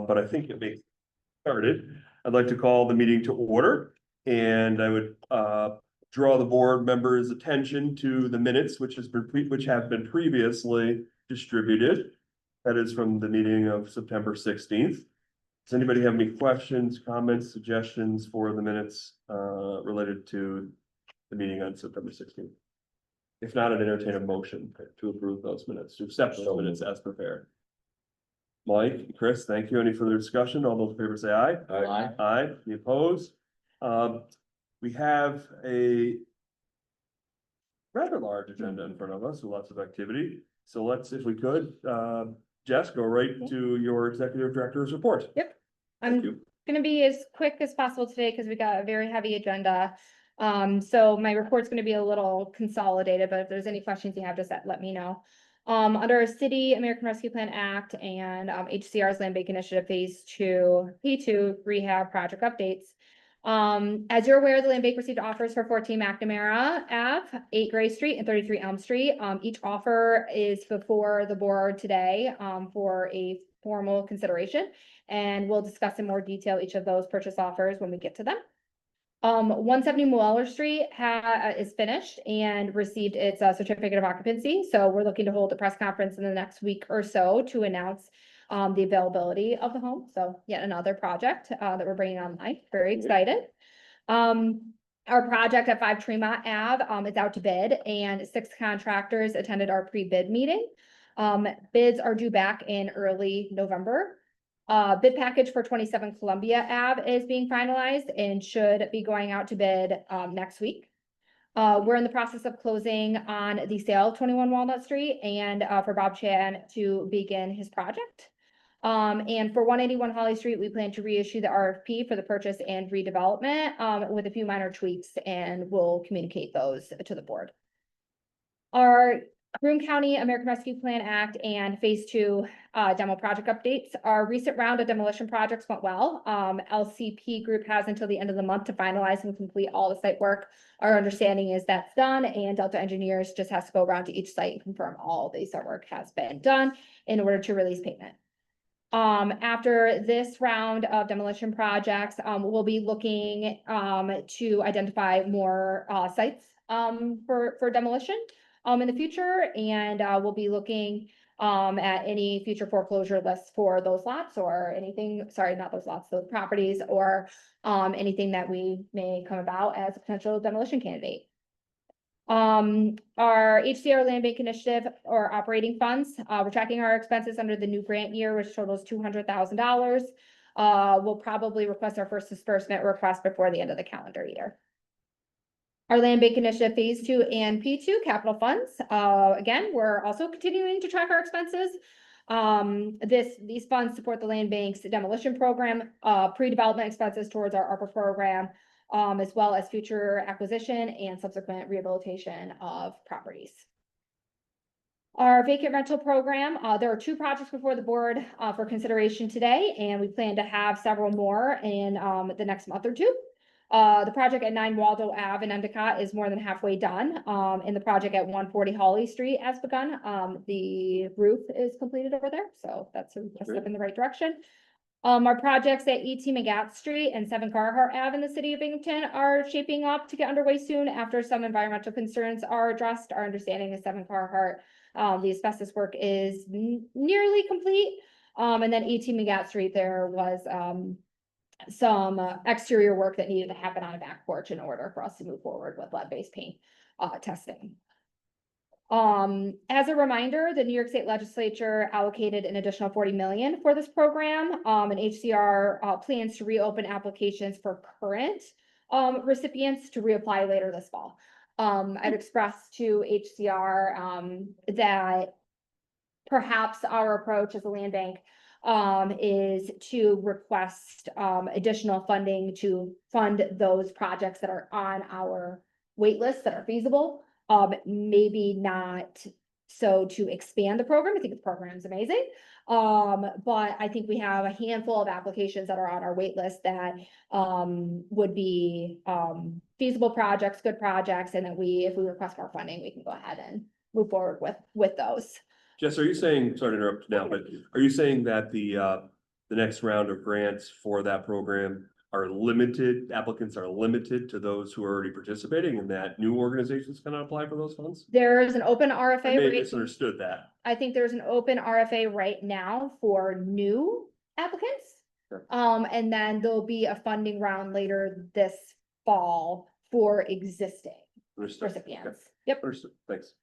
but I think it may started. I'd like to call the meeting to order, and I would draw the board members' attention to the minutes, which have been previously distributed. That is from the meeting of September 16th. Does anybody have any questions, comments, suggestions for the minutes related to the meeting on September 16th? If not, I'd entertain a motion to approve those minutes, to accept those minutes as prepared. Mike, Chris, thank you. Any further discussion? All those in favor say aye. Aye. Aye. Any opposed? We have a rather large agenda in front of us with lots of activity. So let's, if we could, Jess, go right to your executive director's report. Yep. Thank I'm you. gonna be as quick as possible today because we got a very heavy agenda. So my report's gonna be a little consolidated, but if there's any questions you have, just let me know. Under City American Rescue Plan Act and HCR's Land Bank Initiative Phase 2, P2 rehab project updates. As you're aware, the Land Bank received offers for 14 McNamara Ave, 8 Gray Street, and 33 Elm Street. Each offer is before the board today for a formal consideration, and we'll discuss in more detail each of those purchase offers when we get to them. 170 Mueller Street is finished and received its certificate of occupancy. So we're looking to hold a press conference in the next week or so to announce the availability of the home. So yet another project that we're bringing online. Very excited. Our project at 5 Tremont Ave is out to bid, and 6 contractors attended our pre-bid meeting. Bids are due back in early November. Bid package for 27 Columbia Ave is being finalized and should be going out to bid next week. We're in the process of closing on the sale of 21 Walnut Street and for Bob Chan to begin his project. And for 181 Holly Street, we plan to reissue the RFP for the purchase and redevelopment with a few minor tweaks, and we'll communicate those to the board. Our Broome County American Rescue Plan Act and Phase 2 demo project updates. Our recent round of demolition projects went well. LCP Group has until the end of the month to finalize and complete all the site work. Our understanding is that's done, and Delta Engineers just has to go around to each site and confirm all the site work has been done in order to release payment. After this round of demolition projects, we'll be looking to identify more sites for demolition in the future, and we'll be looking at any future foreclosure lists for those lots or anything, sorry, not those lots, those properties, or anything that we may come about as a potential demolition candidate. Our HCR Land Bank Initiative or operating funds, we're tracking our expenses under the new grant year, which totals $200,000. We'll probably request our first disbursement request before the end of the calendar year. Our Land Bank Initiative Phase 2 and P2 capital funds. Again, we're also continuing to track our expenses. These funds support the Land Bank's demolition program, pre-development expenses towards our ARPA program, as well as future acquisition and subsequent rehabilitation of properties. Our vacant rental program, there are 2 projects before the board for consideration today, and we plan to have several more in the next month or 2. The project at 9 Waldo Ave in Endicott is more than halfway done, and the project at 140 Holly Street has begun. The roof is completed over there, so that's a step in the right direction. Our projects at E.T. McGatt Street and 7 Carhart Ave in the city of Binghamton are shaping up to get underway soon after some environmental concerns are addressed. Our understanding is 7 Carhart, the asbestos work is nearly complete. And then E.T. McGatt Street, there was some exterior work that needed to happen on a back porch in order for us to move forward with lead-based paint testing. As a reminder, the New York State Legislature allocated an additional $40 million for this program, and HCR plans to reopen applications for current recipients to reapply later this fall. I've expressed to HCR that perhaps our approach as a land bank is to request additional funding to fund those projects that are on our wait list that are feasible. Maybe not so to expand the program. I think the program is amazing. But I think we have a handful of applications that are on our wait list that would be feasible projects, good projects, and that if we request more funding, we can go ahead and move forward with those. Jess, are you saying, sorry to interrupt now, but are you saying that the the next round of grants for that program are limited, applicants are limited to those who are already participating, and that new organizations cannot apply for those funds? There is an open I RFA. may have right- misunderstood that. I think there's an open RFA right now for new applicants. Sure. And then there'll be a funding round later this fall for existing Understood. Okay. recipients. Yep. Understood, thanks.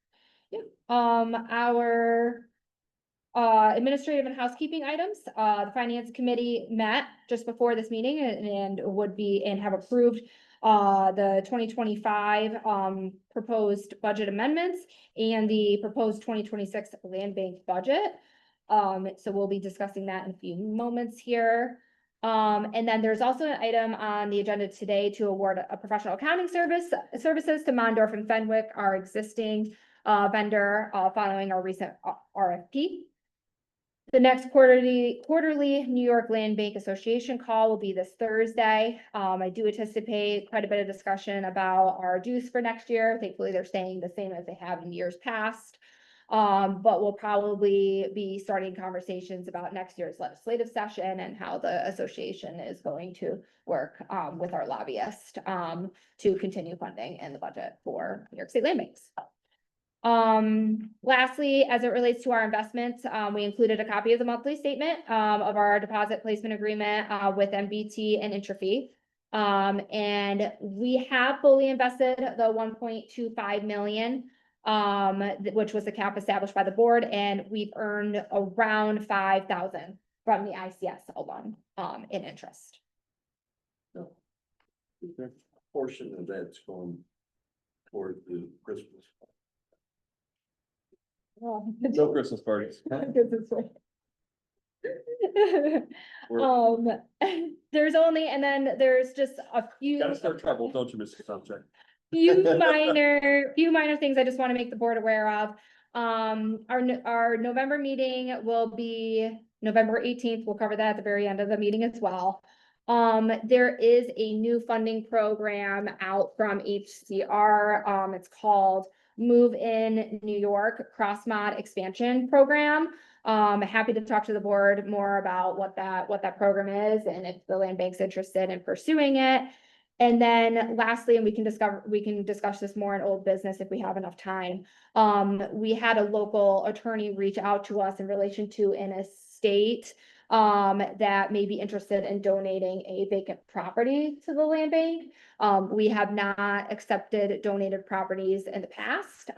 Our administrative and housekeeping items, the finance committee met just before this meeting and would be and have approved the 2025 proposed budget amendments and the proposed 2026 land bank budget. So we'll be discussing that in a few moments here. And then there's also an item on the agenda today to award a professional accounting services to Mondorf and Fenwick, our existing vendor, following our recent RFP. The next quarterly New York Land Bank Association call will be this Thursday. I do anticipate quite a bit of discussion about our dues for next year. Thankfully, they're staying the same as they have in years past. But we'll probably be starting conversations about next year's legislative session and how the association is going to work with our lobbyist to continue funding in the budget for New York State Land Banks. Lastly, as it relates to our investments, we included a copy of the monthly statement of our deposit placement agreement with MBT and Intrafi. And we have fully invested the 1.25 million, which was the cap established by the board, and we've earned around 5,000 from the ICS alone in interest. Portion of that's going toward the Christmas. No Christmas parties. There's only, and then there's just a few. Gotta start trouble, don't you, Mr. Subject? Few minor things I just want to make the board aware of. Our November meeting will be November 18th. We'll cover that at the very end of the meeting as well. There is a new funding program out from HCR. It's called Move in New York Cross Mod Expansion Program. Happy to talk to the board more about what that program is and if the land bank's interested in pursuing it. And then lastly, and we can discuss this more in old business if we have enough time. We had a local attorney reach out to us in relation to an estate that may be interested in donating a vacant property to the land bank. We have not accepted donated properties in the past,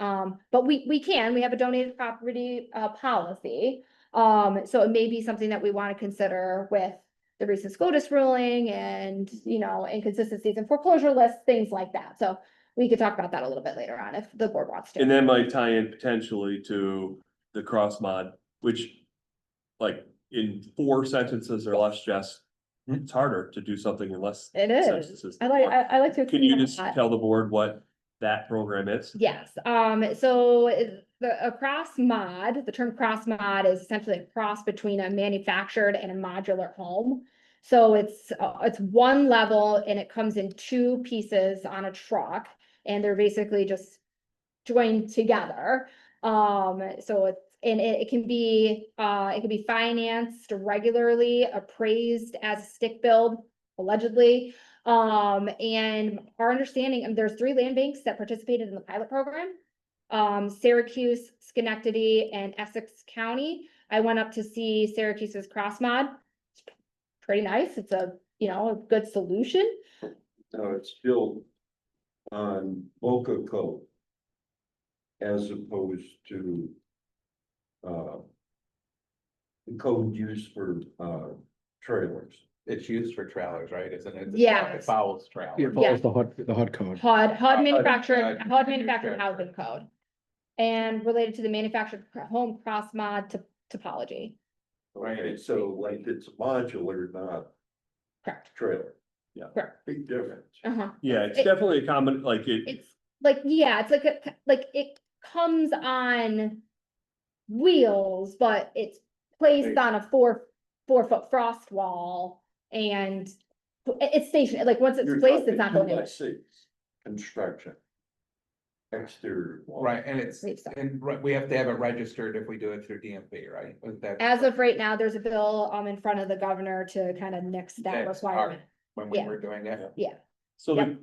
but we have a donated property policy. So it may be something that we want to consider with the recent SCOTUS ruling and, inconsistencies in foreclosure lists, things like that. So we could talk about that a little bit later on if the board wants to. And that might tie in potentially to the cross mod, which like in 4 sentences or less, Jess, it's harder to do something in less It is. sentences. I like to. Can you explain just that. tell the board what that program is? Yes, so a cross mod, the term cross mod is essentially a cross between a manufactured and a modular home. So it's one level and it comes in 2 pieces on a truck and they're basically just joined together. So it can be financed regularly, appraised as a stick build, allegedly. And our understanding, and there's 3 land banks that participated in the pilot program. Syracuse, Schenectady, and Essex County. I went up to see Syracuse's cross mod. It's pretty nice. It's a good solution. Now it's built on Boca code as opposed to the code used for trailers. It's used for trailers, right? Isn't it? Yeah. It follows trailers. It follows the HUD code. HUD manufactured manufactured housing code. And related to the manufactured home cross mod topology. Right, so like it's modular, not Correct. trailer. Correct. Big difference. Yeah, it's It- definitely a common, like It's like, yeah, it's like it comes on wheels, but it's placed on a 4-foot frost wall and it's stationary. Like once it's You're placed, talking it's not 2 going by anywhere. 6 construction. exterior wall. Right, and it's, Believe so. and we have to have it registered if we do it through DMV, right? Was that? As of right now, there's a bill, in front of the governor to kind of nix that That's requirement. When we Yeah. were doing that. So Yep.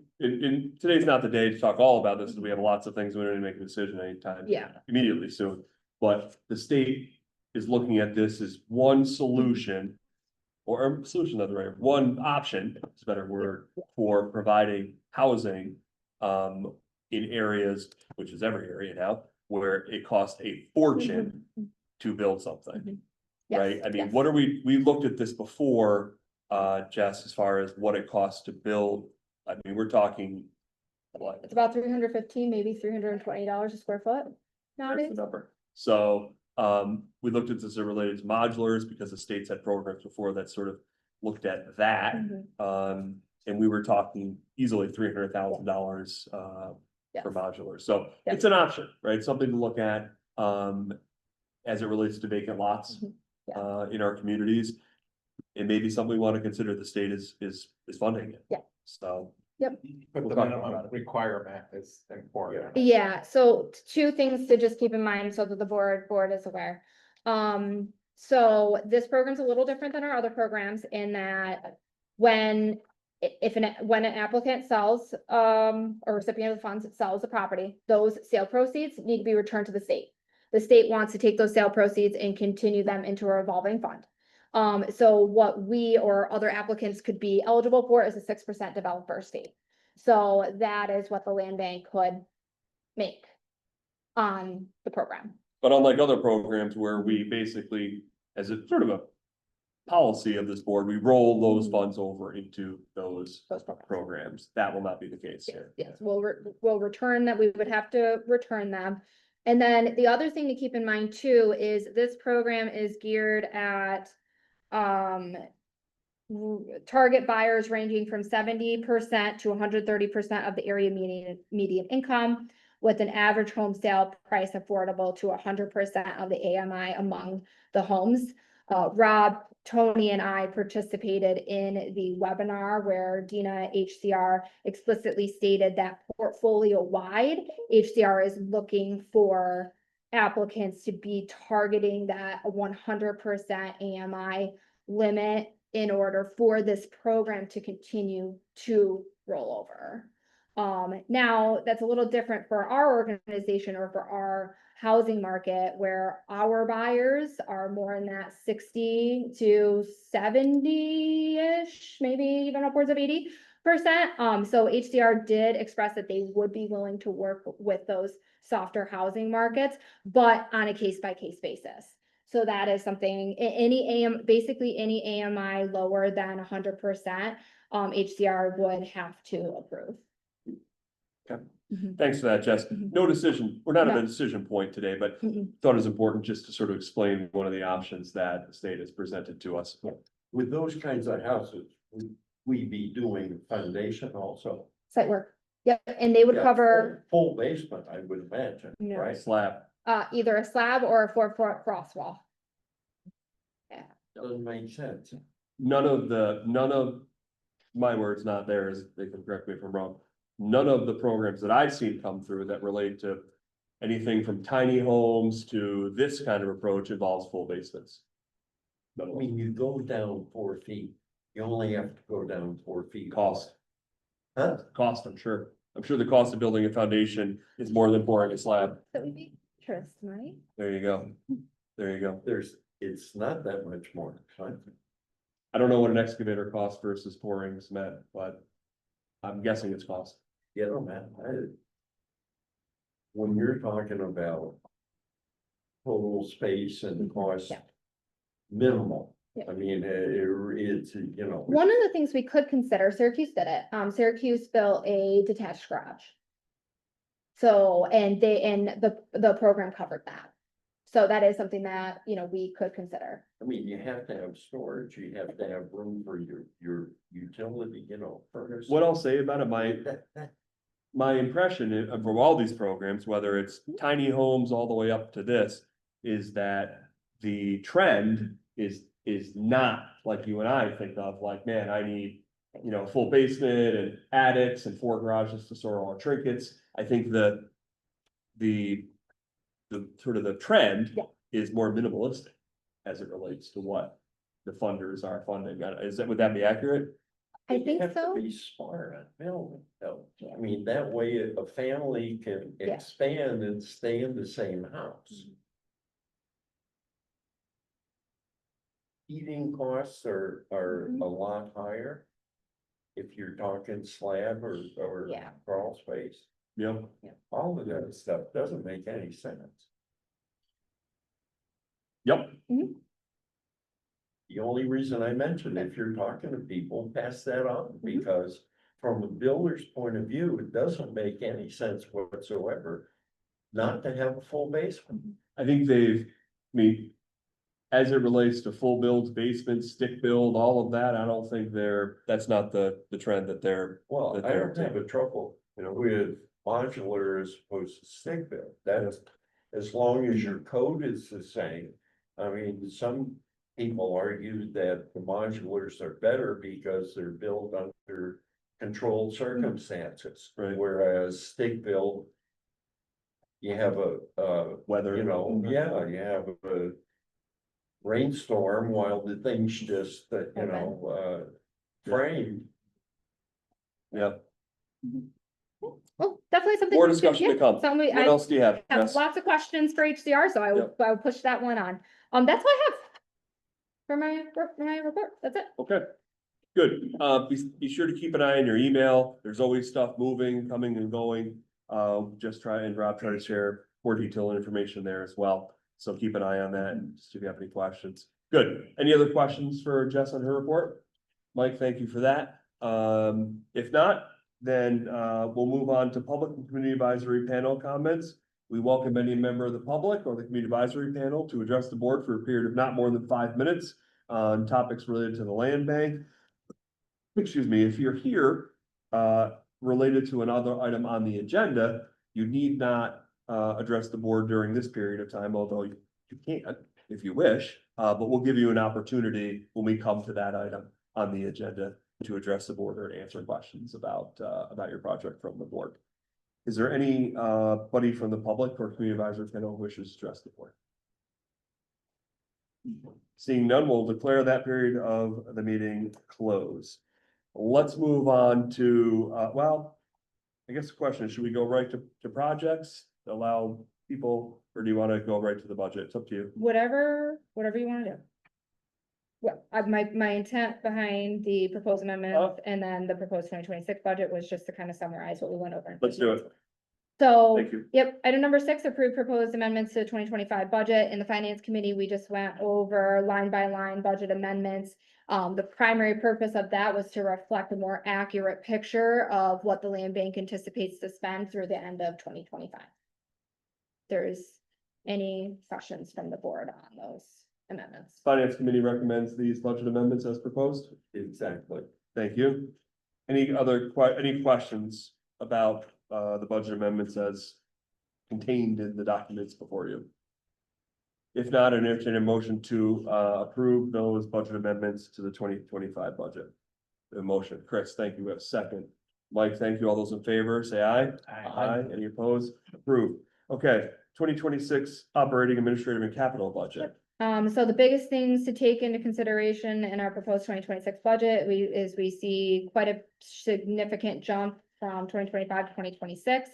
today's not the day to talk all about this, because we have lots of things we don't need to make a decision anytime. Yeah. Immediately soon, but the state is looking at this as one solution. Or solution, not the right, one option, it's a better word, for providing housing. In areas, which is every area now, where it costs a fortune to build something. Mhm. Yes, Right, I mean, yes. what are we looked at this before, Jess, as far as what it costs to build, I mean, we're talking. What, It's about $315, maybe $320 a square foot where's nowadays. the number? So, we looked at this as related to modulars, because the states had programs before that sort of looked at that. Mhm. And we were talking easily $300,000, Yes. for modular, so Yep. it's an option, right, something to look at, as it relates to vacant lots. Mhm. Yeah. In our communities. It may be something we want to consider, the state is funding it. Yeah. So. But We'll the talk minimum about it. requirement is important. Yeah, so two things to just keep in mind so that the board is aware. So this program's a little different than our other programs in that when when an applicant sells, or recipient of the funds sells the property, those sale proceeds need to be returned to the state. The state wants to take those sale proceeds and continue them into a revolving fund. So what we or other applicants could be eligible for is a 6% developer fee. So that is what the land bank could make on the program. But unlike other programs where we basically, as a sort of a policy of this board, we roll those Mhm. funds over into those Those programs. programs, that will not be the case Yes, here. yes, we'll return that, we would have to return them. And then the other thing to keep in mind too is this program is geared at, target buyers ranging from 70% to 130% of the area median income, with an average home sale price affordable to 100% of the AMI among the homes. Rob, Tony, and I participated in the webinar where Dina HCR explicitly stated that portfolio-wide, HCR is looking for applicants to be targeting that 100% AMI limit in order for this program to continue to roll over. Now that's a little different for our organization or for our housing market, where our buyers are more in that 60 to 70-ish, maybe even upwards of 80%. So HCR did express that they would be willing to work with those softer housing markets, but on a case-by-case basis. So that is something, basically any AMI lower than 100%, HCR would have to approve. Okay. Mhm. Thanks for that, Jess. Mhm. No decision, we're not at a No. decision point today, but Mm-mm. thought it was important just to sort of explain one of the options that the state has presented to us. With those kinds of houses, would we be doing foundation also? Site work, yep, and they would Yeah, cover, Full basement, I would imagine, No. right? Slab, either a slab or a 4-foot frost wall. Doesn't make sense. none of, my words, not theirs, they can correct me if I'm wrong. None of the programs that I've seen come through that relate to anything from tiny homes to this kind of approach involves full basements. I mean, you go down 4 feet, you only have to go down 4 feet. Cost, Huh? I'm sure. I'm sure the cost of building a foundation is more than pouring a slab. That would be interesting, right? There you go. There you go. It's not that much more expensive. I don't know what an excavator costs versus pouring cement, but I'm guessing it's cost. You know, man, when you're talking about total space and cost, Yeah. minimal. Yeah. I mean, it's, you know. One of the things we could consider, Syracuse did it, Syracuse built a detached garage. So, and the program covered that. So that is something that, we could consider. I mean, you have to have storage, you have to have room for your utility, furnace. What I'll say about it, my impression from all these programs, whether it's tiny homes all the way up to this, is that the trend is not like you and I think of, like, man, I need, full basement and attics and 4 garages to store all our trinkets. I think the the sort of the trend Yeah. is more minimalistic as it relates to what the funders are funding. Would that be accurate? I You think have to so. Be smart on building, though. I mean, that way a family can Yeah. expand and stay in the same house. Heating costs are Mhm. a lot higher. If you're talking slab or Yeah. crawl space, Yep. all of that stuff doesn't make any sense. Yep. The only reason I mentioned, if you're talking to people, pass that on, because from a builder's point of view, it doesn't make any sense whatsoever not to have a full basement. I think I mean, as it relates to full builds, basements, stick build, all of that, I don't think that's not the trend that they're, Well, That I they're don't have a trouble, with modular as opposed to stick built. That's, as long as your code is the same. I mean, some people argue that the modulars are better because they're built under controlled circumstances. Right. Whereas stick built, you have weather. you have a rainstorm while the thing's just, framed. Yep. Well, definitely something. More we should- discussion to yeah, come. something What else do you have? have Jess? lots of questions for HCR, so I will push that one on. That's what I have. For my report, that's it. Okay, good. Be sure to keep an eye on your email. There's always stuff moving, coming and going. Just Rob try to share more detailed information there as well. So keep an eye on that and just if you have any questions. Good. Any other questions for Jess on her report? Mike, thank you for that. If not, then we'll move on to public and community advisory panel comments. We welcome any member of the public or the community advisory panel to address the board for a period of not more than 5 minutes on topics related to the land bank. Excuse me, if you're here related to another item on the agenda, you need not address the board during this period of time, although you can if you wish. But we'll give you an opportunity when we come to that item on the agenda to address the board or answer questions about your project from the board. Is there any buddy from the public or community advisory panel who wishes to address the board? Seeing none, we'll declare that period of the meeting closed. Let's move on to, I guess the question is, should we go right to projects, allow people, or do you want to go right to the budget? It's up to you. Whatever you wanna do. Well, my intent behind the proposed amendment and then the proposed 2026 budget was just to kind of summarize what we went over. Let's do it. So, Thank you. yep, item number 6, approve proposed amendments to the 2025 budget. In the finance committee, we just went over line by line budget amendments. The primary purpose of that was to reflect a more accurate picture of what the land bank anticipates to spend through the end of 2025. There's any questions from the board on those amendments? Finance committee recommends these budget amendments as proposed. Exactly. Thank you. Any questions about the budget amendments as contained in the documents before you? If not, I entertain a motion to approve those budget amendments to the 2025 budget. The motion, Chris, thank you. We have a second. Mike, thank you. All those in favor, say aye. Aye. Any opposed? Approved. Okay, 2026 operating, administrative and capital budget. So the biggest things to take into consideration in our proposed 2026 budget, we see quite a significant jump from 2025 to 2026.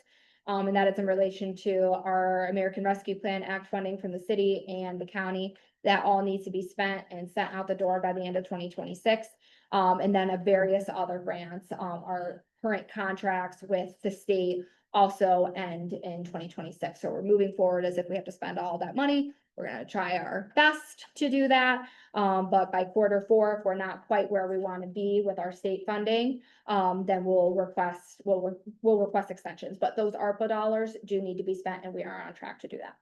And that is in relation to our American Rescue Plan Act funding from the city and the county. That all needs to be spent and sent out the door by the end of 2026. And then various other grants, our current contracts with the state also end in 2026. So we're moving forward as if we have to spend all that money. We're gonna try our best to do that. But by Q4, if we're not quite where we want to be with our state funding, then we'll request extensions. But those ARPA dollars do need to be spent and we are on track to do that.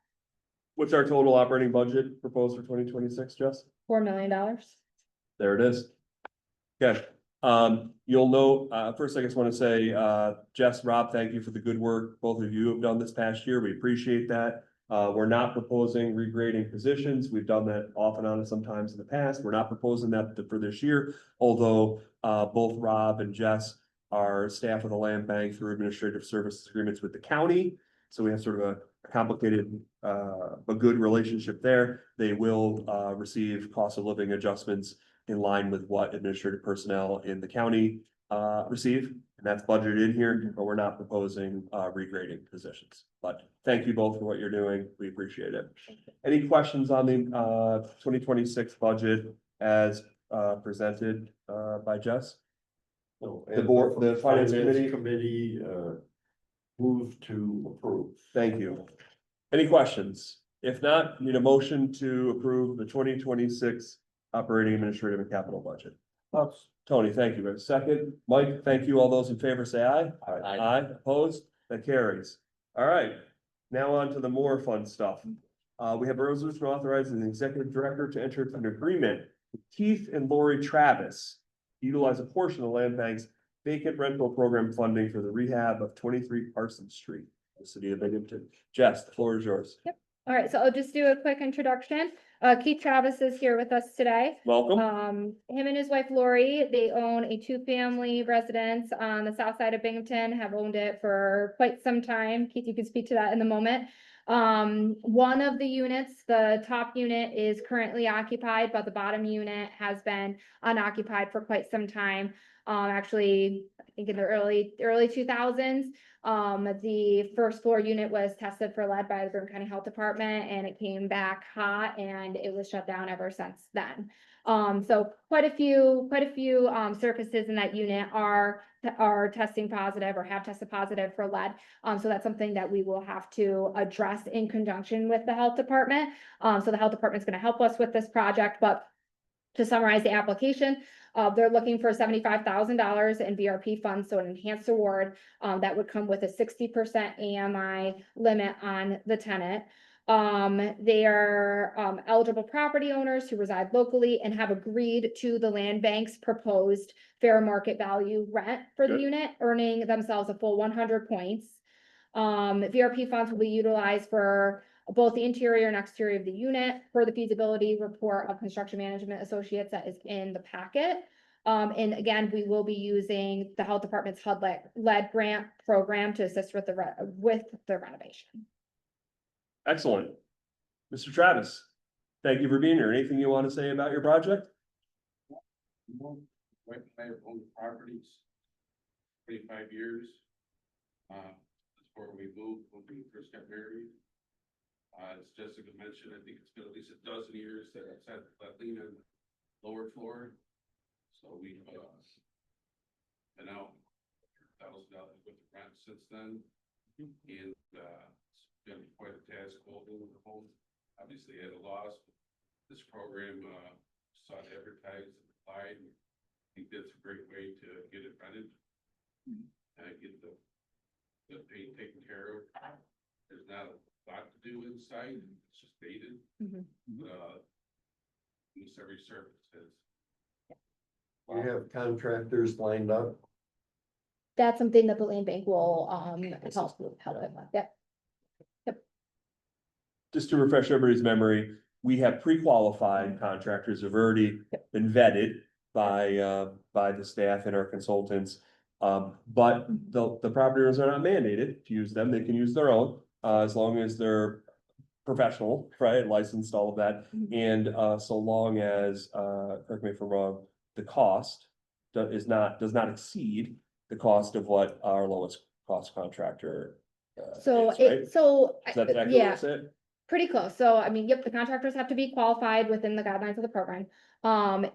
What's our total operating budget proposed for 2026, Jess? $4 million. There it is. Okay, you'll know, first I just want to say, Jess, Rob, thank you for the good work both of you have done this past year. We appreciate that. We're not proposing regrading positions. We've done that off and on sometimes in the past. We're not proposing that for this year, although both Rob and Jess are staff of the land bank through administrative services agreements with the county. So we have sort of a complicated, but good relationship there. They will, receive cost of living adjustments in line with what administrative personnel in the county, receive. And that's budgeted in here, but we're not proposing, regrading positions. But thank you both for what you're doing. We appreciate it. Any questions on the, 2026 budget as, presented, by Jess? The board, the finance committee? Committee, move to approve. Thank you. Any questions? If not, need a motion to approve the 2026 operating administrative and capital budget. Tony, thank you. We have a second. Mike, thank you. All those in favor say aye. Aye, opposed? That carries. All right, now on to the more fun stuff. We have a resolution authorizing the executive director to enter into an agreement with Keith and Lori Travis to utilize a portion of the land bank's vacant rental program funding for the rehab of 23 Parsons Street, the city of Binghamton. Jess, the floor is yours. All right, so I'll just do a quick introduction. Keith Travis is here with us today. Welcome. Him and his wife Lori, they own a two-family residence on the south side of Binghamton, have owned it for quite some time. Keith, you can speak to that in a moment. One of the units, the top unit is currently occupied, but the bottom unit has been unoccupied for quite some time. Actually, I think in the early 2000s, the first floor unit was tested for lead by the Broome County Health Department, and it came back hot, and it was shut down ever since then. So quite a few surfaces in that unit are testing positive or have tested positive for lead. So that's something that we will have to address in conjunction with the health department. So the health department is going to help us with this project, but to summarize the application, they're looking for $75,000 in VRP funds, so an enhanced award that would come with a 60% AMI limit on the tenant. They are eligible property owners who reside locally and have agreed to the land bank's proposed fair market value rent for the Good. unit, earning themselves a full 100 points. VRP funds will be utilized for both the interior and exterior of the unit per the feasibility report of Construction Management Associates that is in the packet. And again, we will be using the health department's HUD lead grant program to assist with the renovation. Excellent. Mr. Travis, thank you for being here. Anything you want to say about your project? Right, I have owned properties 25 years. That's where we moved when we first got married. As Jessica mentioned, I think it's been at least a dozen years that I've had that lien on the lower floor. So we've been out $1,000 worth of rent since then. And it's been quite a task holding the home. Obviously at a loss. This program saw it advertised and applied. I think that's a great way to get it rented. Get the paint taken care of. There's not a lot to do inside, it's just dated. Almost every surface has. You have contractors lined up. That's something that the land bank will help with. Yep. Just to refresh everybody's memory, we have pre-qualified contractors who've already been vetted by the staff and our consultants. But the property owners are not mandated to use them. They can use their own, as long as they're professional, right, licensed, all of that. And so long as, correct me if I'm wrong, the cost does not exceed the cost of what our lowest cost contractor. So is, right? Is that exactly yeah, what it? pretty close. So I mean, yep, the contractors have to be qualified within the guidelines of the program.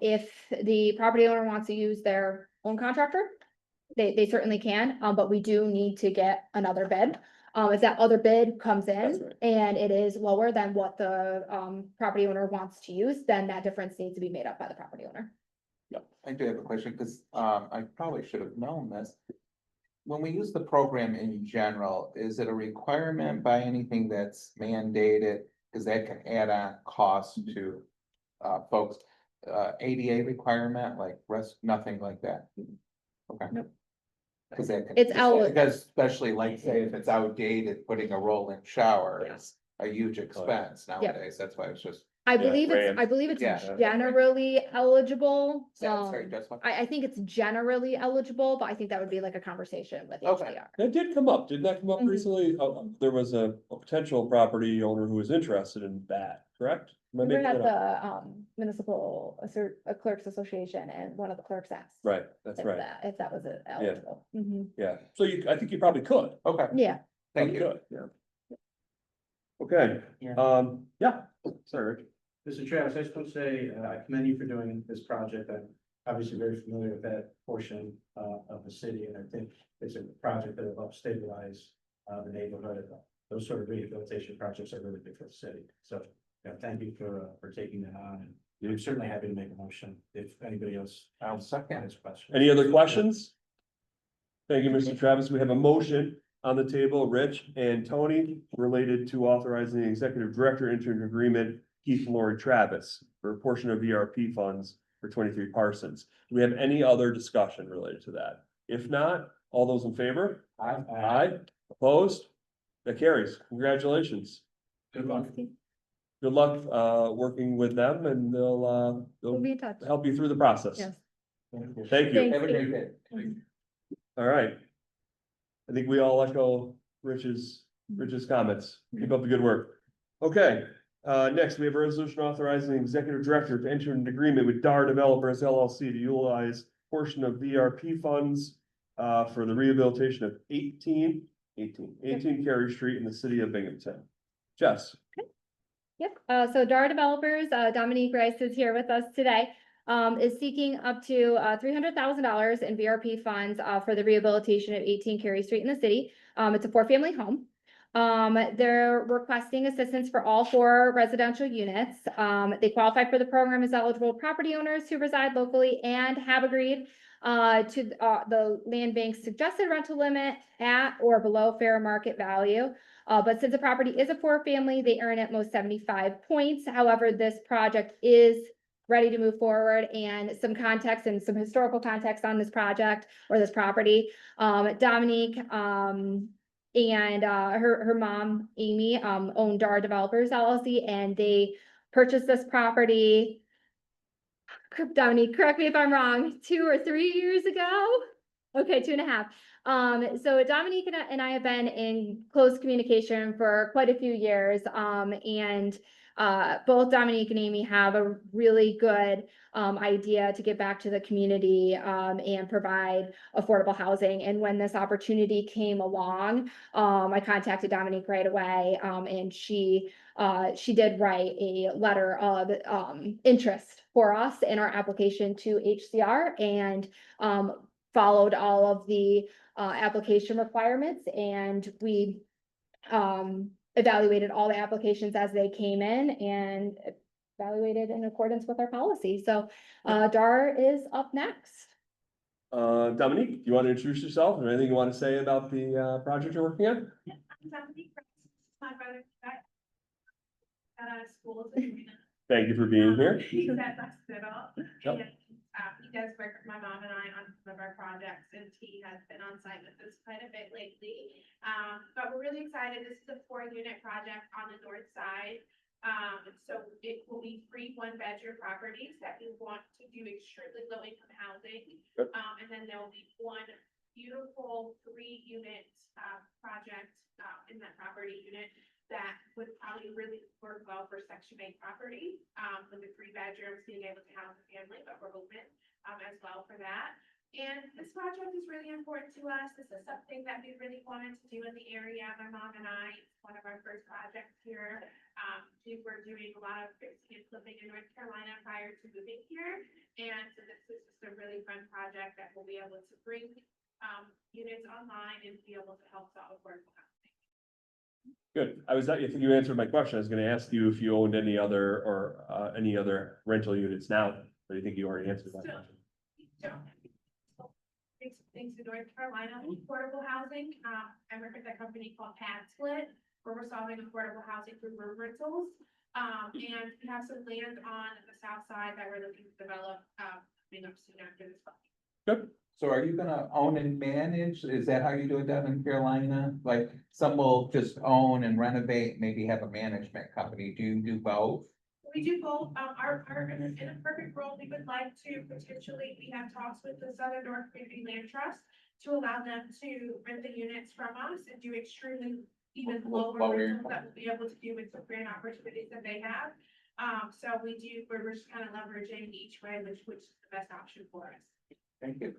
If the property owner wants to use their own contractor, they certainly can, but we do need to get another bid. If that other bid comes That's in right. and it is lower than what the property owner wants to use, then that difference needs to be made up by the property owner. I do have a question, because I probably should have known this. When we use the program in general, is it a requirement by anything that's mandated? Because that can add on costs to folks. ADA requirement, like nothing like that. Okay. Nope. Because that can, It's out. because especially like say if it's outdated, putting a roll-in shower Yeah. is a huge expense nowadays. That's why I was just I Yeah, believe it's Yeah. generally eligible. Sorry, just one. I think it's generally eligible, but I think that would be like a conversation with Okay. HDR. That did come up, didn't that come up Mhm. recently? There was a potential property owner who was interested in that, correct? Am I We were making at that up? the municipal clerks association and one of the clerks asked. Right, that's If right, if that was eligible. Mhm. yeah, so I think you probably could. Okay, Yeah, thank Probably you. could, yeah. Okay, yeah, sorry, Rich. Mr. Travis, I just want to say, I commend you for doing this project. I'm obviously very familiar with that portion, of the city, and I think it's a project that will help stabilize, the neighborhood. Those sort of rehabilitation projects are really good for the city. So, thank you for taking that on, and you're certainly happy to make a motion if anybody else. I'll second. has questions. Any other questions? Thank you, Mr. Travis. We have a motion on the table, Rich and Tony, related to authorizing the executive director into an agreement, Keith and Lori Travis, for a portion of ERP funds for 23 Parsons. Do we have any other discussion related to that? If not, all those in favor? Aye. Opposed? That carries. Congratulations. Good luck. Good luck, working with them, and we'll they'll be in touch. help you through the process. Yes. Thank you. Thank Have a you. great day. All right. I think we all echo Rich's comments. Keep up the good work. Okay, next we have a resolution authorizing the executive director to enter an agreement with DAR Developers LLC to utilize portion of VRP funds for the rehabilitation of 18 Cary Street in the city of Binghamton. Jess. Yep, so DAR Developers, Dominique Rice is here with us today, is seeking up to $300,000 in VRP funds for the rehabilitation of 18 Cary Street in the city. It's a 4-family home. They're requesting assistance for all 4 residential units. They qualify for the program as eligible property owners who reside locally and have agreed to the land bank's suggested rental limit at or below fair market value. But since the property is a 4-family, they earn at most 75 points. However, this project is ready to move forward, and some context and some historical context on this project or this property. Dominique and her mom, Amy, owned DAR Developers LLC, and they purchased this property. Dominique, correct me if I'm wrong, 2 or 3 years ago? Okay, 2.5. So Dominique and I have been in close communication for quite a few years. And both Dominique and Amy have a really good idea to get back to the community and provide affordable housing. And when this opportunity came along, I contacted Dominique right away, and she did write a letter of interest for us in our application to HCR, and followed all of the application requirements, and we evaluated all the applications as they came in and evaluated in accordance with our policy. So DAR is up next. Dominique, do you want to introduce yourself? Or anything you want to say about the project you're working on? My brother got out of school. Thank you for being here. He's at hospital. Yep. And he does work with my mom and I on some of our projects, and he has been on site with us quite a bit lately. But we're really excited. This is a 4-unit project on the north side. So it will be 3 1-bedroom properties that we want to do extremely low income housing. Good. And then there will be 1 beautiful 3-unit project in that property unit that would probably really work well for Section 8 property, with the 3 bedrooms being able to house a family, but we're open as well for that. And this project is really important to us. This is something that we really wanted to do in the area. My mom and I, it's one of our first projects here. We were doing a lot of fixing and flipping in North Carolina prior to moving here. And so this is just a really fun project that we'll be able to bring units online and be able to help solve affordable housing. Good. I think you answered my question. I was gonna ask you if you owned any other rental units now, but I think you already answered that question. Thanks to North Carolina affordable housing. I work with a company called Pad Split, where we're solving affordable housing through room rentals. And we have some land on the south side that we're looking to develop, coming up soon after this. Good. So are you gonna own and manage? Is that how you do it down in Carolina? Like, some will just own and renovate, maybe have a management company. Do you do both? We do both, in a perfect world, we would like to potentially, we have talks with the Southern North Community Land Trust to allow them to rent the units from us and do extremely even lower rentals that we'll be able to do with the grant opportunities that they have. So we're just kind of leveraging each way, which is the best option for us. Thank you.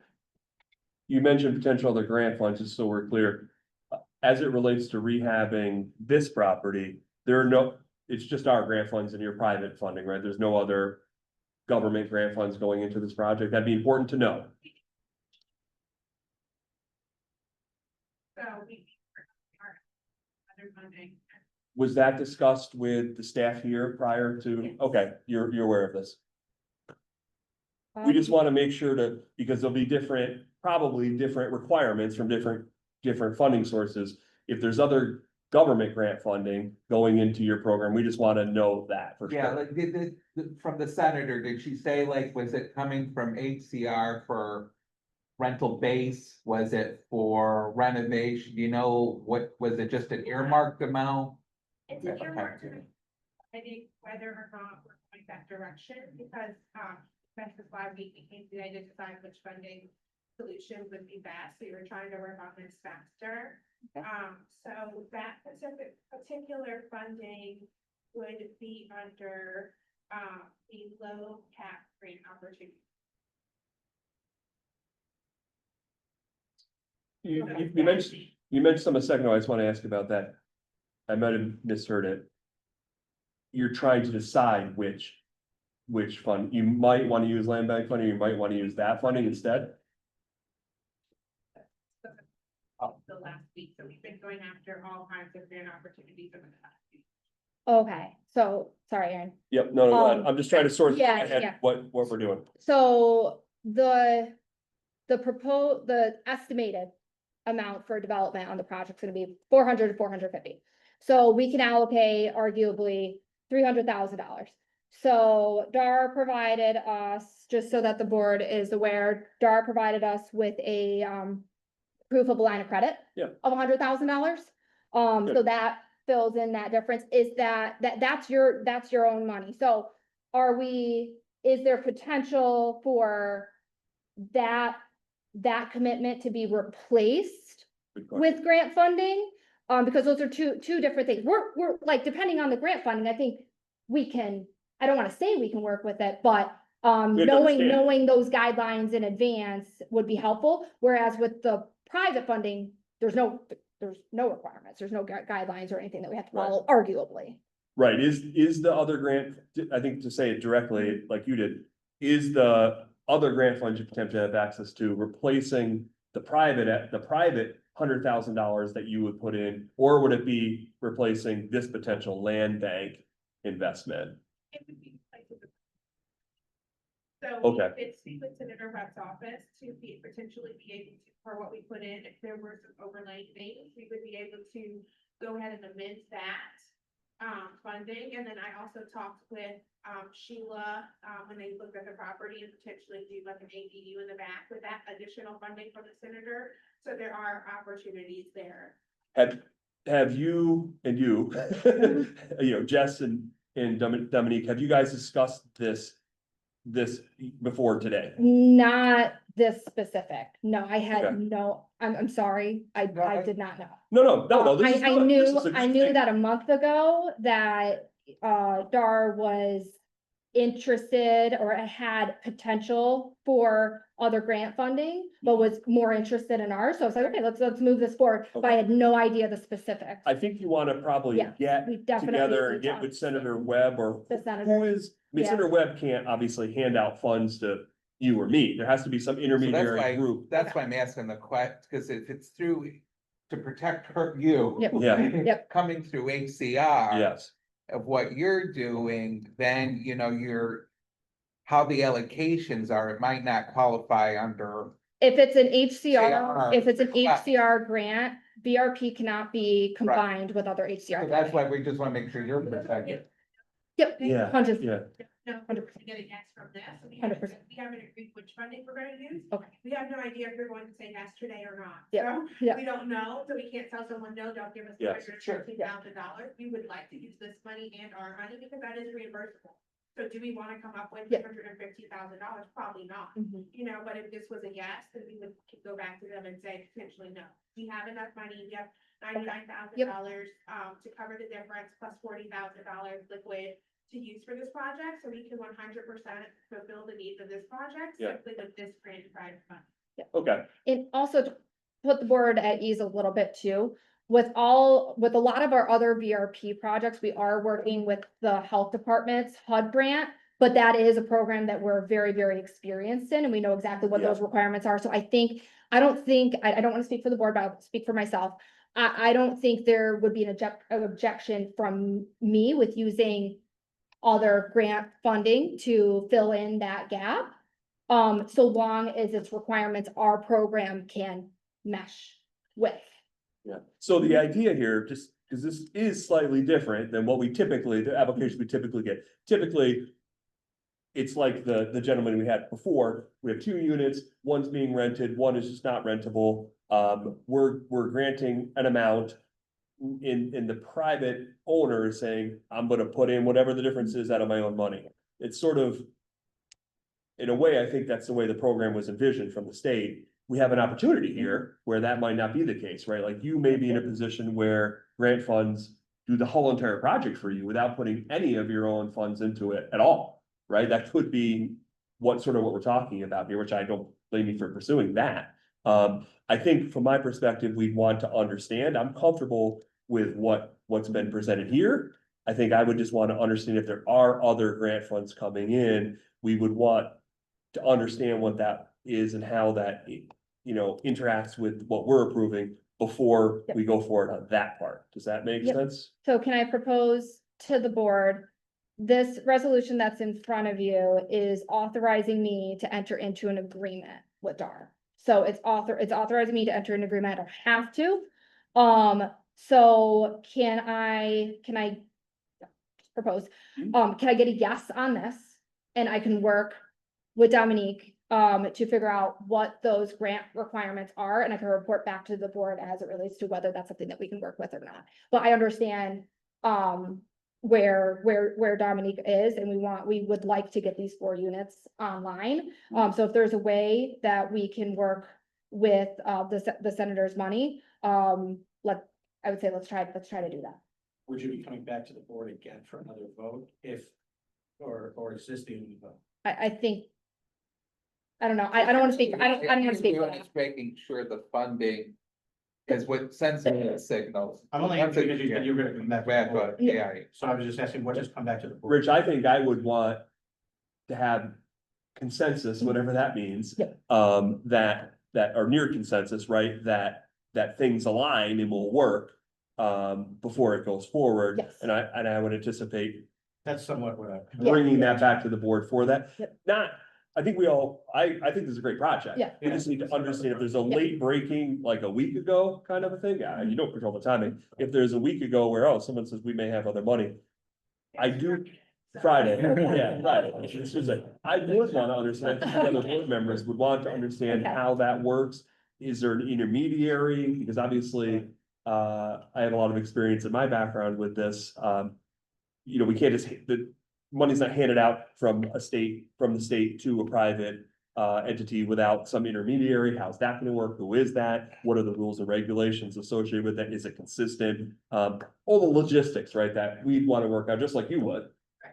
You mentioned potential other grant funds, just so we're clear. As it relates to rehabbing this property, it's just our grant funds and your private funding, right? There's no other government grant funds going into this project. That'd be important to know. So we are other funding. Was that discussed with the staff here prior to? Yes. Okay, you're aware of this. We just want to make sure because there'll be probably different requirements from different funding sources. If there's other government grant funding going into your program, we just want to know that for Yeah, sure. like from the senator, did she say like, was it coming from HCR for rental base? Was it for renovation? Do you know what, was it just an earmarked amount? It's an Okay. earmark. I think whether or not we're going that direction, because, that's why we came to identify which funding solution would be best. We were trying to work on this faster. Okay. So that particular funding would be under, the low cap grant opportunity. You mentioned some a second ago. I just want to ask about that. I might have misheard it. You're trying to decide which fund, you might want to use land bank funding, you might want to use that funding instead. The last week, so we've been going after all kinds of grant opportunities over the past week. Okay, so, sorry, Erin. Yep, no, go ahead. Um, I'm just trying to sort yeah, ahead yeah. what we're doing. So the estimated amount for development on the project is gonna be 400 to 450. So we can allocate arguably $300,000. So DAR provided us, just so that the board is aware, DAR provided us with a proof of a line of credit. Yeah. Of $100,000. So Good. that fills in that difference. Is that's your own money. So is there potential for that commitment to be replaced Good question. with grant funding? Because those are two different things. We're like, depending on the grant funding, I think we can, I don't want to say we can work with it, but We have to understand. knowing those guidelines in advance would be helpful. Whereas with the private funding, there's no requirements, there's no guidelines or anything that we have to follow, arguably. Right, is the other grant, I think to say it directly, like you did, is the other grant fund you potentially have access to replacing the private $100,000 that you would put in, or would it be replacing this potential land bank investment? It would be like. So Okay. we did speak with Senator Webb's office to potentially be able to, for what we put in, if there were some overlaying things, we would be able to go ahead and amend that funding. And then I also talked with Sheila when they looked at the property and potentially do like an ADU in the back with that additional funding from the senator. So there are opportunities there. Have you and you know, Jess and Dominique, have you guys discussed this before today? Not this specific. No, I had Okay. no, I'm sorry. I did not know. No, this is I good. This is a I good knew thing. that a month ago that DAR was interested or had potential for other grant funding, but was more interested in ours. So I was like, okay, let's move this forward. But I had no idea the specifics. I think you want to probably Yeah, get we definitely together need and to get talk. with Senator Webb or The senator. who is, I mean, Yeah. Senator Webb can't obviously hand out funds to you or me. There has to be some So that's intermediary why, group. that's why I'm asking the question, because if it's through, to protect you. Yep. Yeah. Yep. Coming through HCR. Yes, Of what you're doing, then, how the allocations are, it might not qualify under. If it's an JR. if it's an Correct. HCR grant, BRP cannot be combined with other HCR. So that's why we just want to make sure you're protected. Yep. yeah, 100. yeah. know if we're gonna get a yes from this. We haven't 100%. we haven't agreed which funding we're gonna use. Okay. We have no idea if you're going to say yes today or not. Yeah, So yeah. we don't know, so we can't tell someone, no, don't give us Yes, $250,000. We would like to use this money and our money because that is reimbursable. So do we wanna come up with Yeah. $250,000? Probably not. Mhm. You know, but if this was a yes, then we would go back to them and say potentially no. We have enough money, we have $99,000 to cover the difference plus $40,000 liquid to use for this project, so we can 100% fulfill the needs of this project Yeah. simply with this grant private fund. Okay, And also to put the board at ease a little bit too, with a lot of our other VRP projects, we are working with the health department's HUD grant. But that is a program that we're very, very experienced in, and we know exactly what those requirements are. So I don't think, I don't want to speak for the board, but I'll speak for myself. I don't think there would be an objection from me with using other grant funding to fill in that gap. So long as its requirements our program can mesh with. yeah. So the idea here, just because this is slightly different than what the applications we typically get. Typically, it's like the gentleman we had before. We have 2 units, one's being rented, one is just not rentable. We're granting an amount. In the private owner is saying, I'm gonna put in whatever the difference is out of my own money. It's sort of. In a way, I think that's the way the program was envisioned from the state. We have an opportunity here where that might not be the case, right? Like you may be in a position where grant funds do the whole entire project for you without putting any of your own funds into it at all, right? That could be what we're talking about here, which I don't blame you for pursuing that. I think from my perspective, we'd want to understand, I'm comfortable with what's been presented here. I think I would just want to understand if there are other grant funds coming in, we would want to understand what that is and how that, interacts with what we're approving before we go forward on that part. Does that make Yep. sense? So can I propose to the board, this resolution that's in front of you is authorizing me to enter into an agreement with DAR. So it's authorizing me to enter an agreement, I don't have to. So can I propose, can I get a yes on this? And I can work with Dominique, to figure out what those grant requirements are, and I can report back to the board as it relates to whether that's something that we can work with or not. But I understand, where Dominique is, and we would like to get these 4 units online. So if there's a way that we can work with, the senator's money, I would say let's try to do that. Would you be coming back to the board again for another vote or existing vote? I think. I don't know, I don't wanna speak, I don't wanna speak. for that. It's making sure the funding is what sends the signals. I'm only asking because you said you were gonna come back. to the Back, board. but, yeah, So I was just asking, what just come back to the board? Rich, I think I would want to have consensus, whatever that means. Yeah. That or near consensus, right? That things align and will work, before it goes forward. Yes. And I would anticipate That's somewhat what I. bringing that back to the board for that. Yep. I think I think this is a great project. Yeah. We just need to understand if there's a late breaking, like a week ago kind of a thing, you don't control the timing. If there's a week ago where, someone says we may have other money. I do, Friday, yeah, Friday, it's Tuesday. I would want to understand, the other board members would want to understand Okay. how that works. Is there an intermediary? Because obviously, I have a lot of experience in my background with this. We can't just, the money's not handed out from the state to a private entity without some intermediary. How's that gonna work? Who is that? What are the rules and regulations associated with that? Is it consistent? All the logistics, right, that we'd want to work out, just like you would,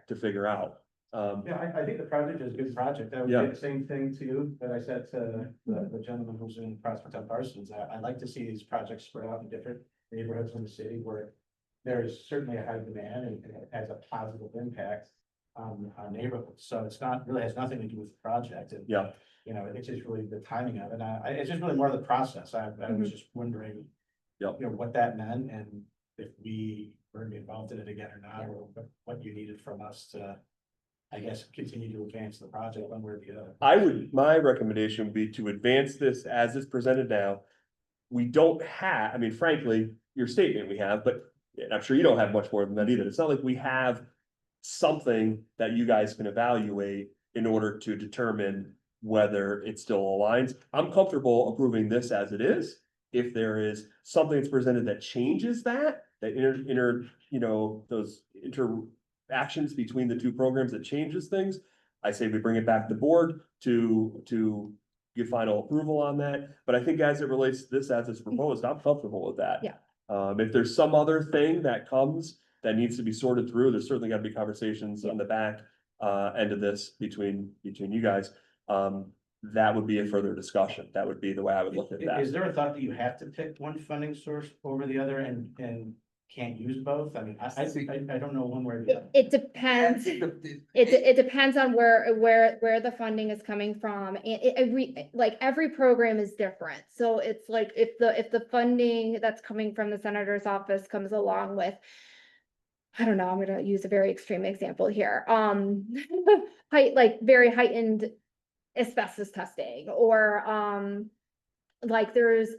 to figure out. Yeah, I think the project is a good project. I would Yeah. say the same thing to you that I said to the gentleman who's in Prospect on Parsons. I'd like to see these projects spread out in different neighborhoods in the city where there is certainly a high demand and it has a positive impact on neighborhoods. So really has nothing to do with the project. And, Yeah. It's just really the timing of it. It's just really more of the process. I was just wondering, Yep. what that meant and if we were gonna be involved in it again or not, or what you needed from us to, I guess, continue to advance the project one way or the other. My recommendation would be to advance this as it's presented now. We don't have, frankly, your statement we have, but and I'm sure you don't have much more than that either. It's not like we have something that you guys can evaluate in order to determine whether it still aligns. I'm comfortable approving this as it is. If there is something that's presented that changes that those interactions between the two programs that changes things, I say we bring it back to the board to give final approval on that. But I think as it relates to this, as it's proposed, I'm comfortable with that. Yeah. If there's some other thing that comes that needs to be sorted through, there's certainly gotta be conversations on the back end of this between you guys. That would be a further discussion. That would be the way I would look at that. Is there a thought that you have to pick one funding source over the other and can't use both? I mean, I don't know one way or the other. It depends. It depends on where the funding is coming from. Every program is different. So it's like if the funding that's coming from the senator's office comes along with, I don't know, I'm gonna use a very extreme example here. Very heightened asbestos testing, or like there's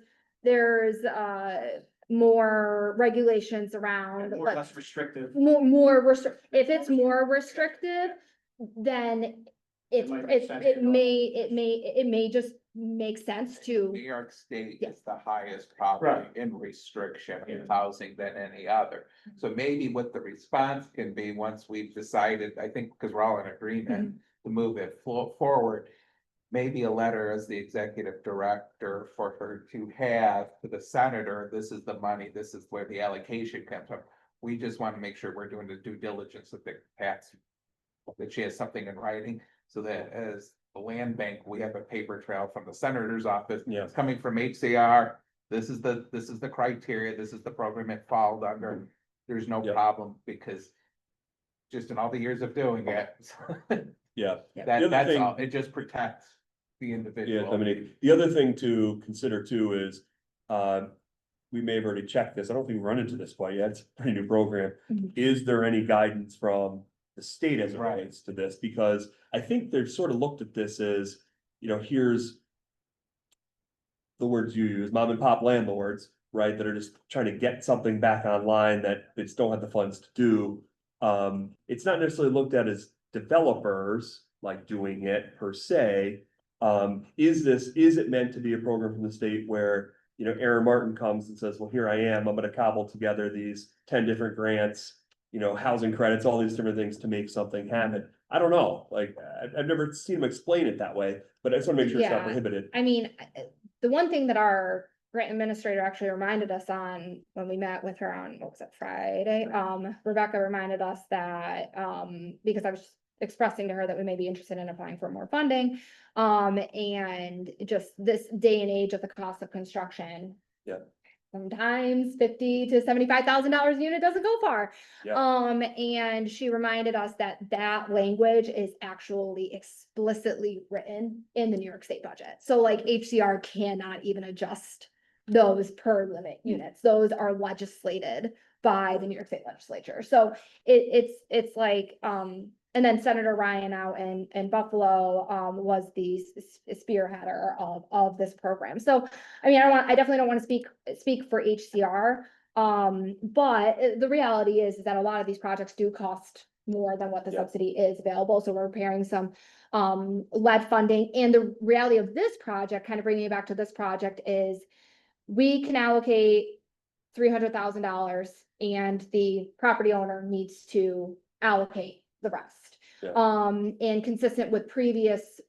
more regulations around. More or less restrictive. If it's more restrictive, then It might make sense to go. it may just make sense New to, York State Yeah. is the highest property Right. in restriction Yeah. in housing than any other. So maybe what the response can be, once we've decided, I think, because we're all in agreement to move it forward. Maybe a letter as the executive director for her to have to the senator, this is the money, this is where the allocation comes from. We just want to make sure we're doing the due diligence that that she has something in writing, so that as the land bank, we have a paper trail from the senator's office. Yeah. It's coming from HCR, this is the criteria, this is the program it followed under. There's no Yeah. problem, because just in all the years of doing it, Yeah. Yeah. The other that's thing- all, it just protects the Yeah, individual. Dominique, the other thing to consider too is, we may have already checked this, I don't think we've run into this quite yet, it's a pretty new program. Mhm. Is there any guidance from the state as it Right. relates to this? Because I think they've sort of looked at this as, here's the words you use, mom and pop landlords, right, that are just trying to get something back online that they just don't have the funds to do. It's not necessarily looked at as developers like doing it per se. Is it meant to be a program from the state where, Aaron Martin comes and says, well, here I am, I'm gonna cobble together these 10 different grants, housing credits, all these different things to make something happen. I don't know, like, I've never seen him explain it that way, but I just wanna make sure it's not Yeah. prohibited. I mean, the one thing that our grant administrator actually reminded us on when we met with her on, what was it, Friday? Rebecca reminded us that, because I was expressing to her that we may be interested in applying for more funding. And just this day and age of the cost of construction. Yeah. Sometimes $50,000 to $75,000 a unit doesn't go far. Yeah. And she reminded us that language is actually explicitly written in the New York State budget. So like HCR cannot even adjust those per limit units. Those are legislated by the New York State legislature. So it's like, and then Senator Ryan out in Buffalo, was the spearheader of this program. So, I mean, I definitely don't want to speak for HCR. But the reality is that a lot of these projects do cost more than what the Yeah. subsidy is available. So we're preparing some lead funding. And the reality of this project, kind of bringing it back to this project, is we can allocate $300,000 and the property owner needs to allocate the rest. Yeah. And consistent with previous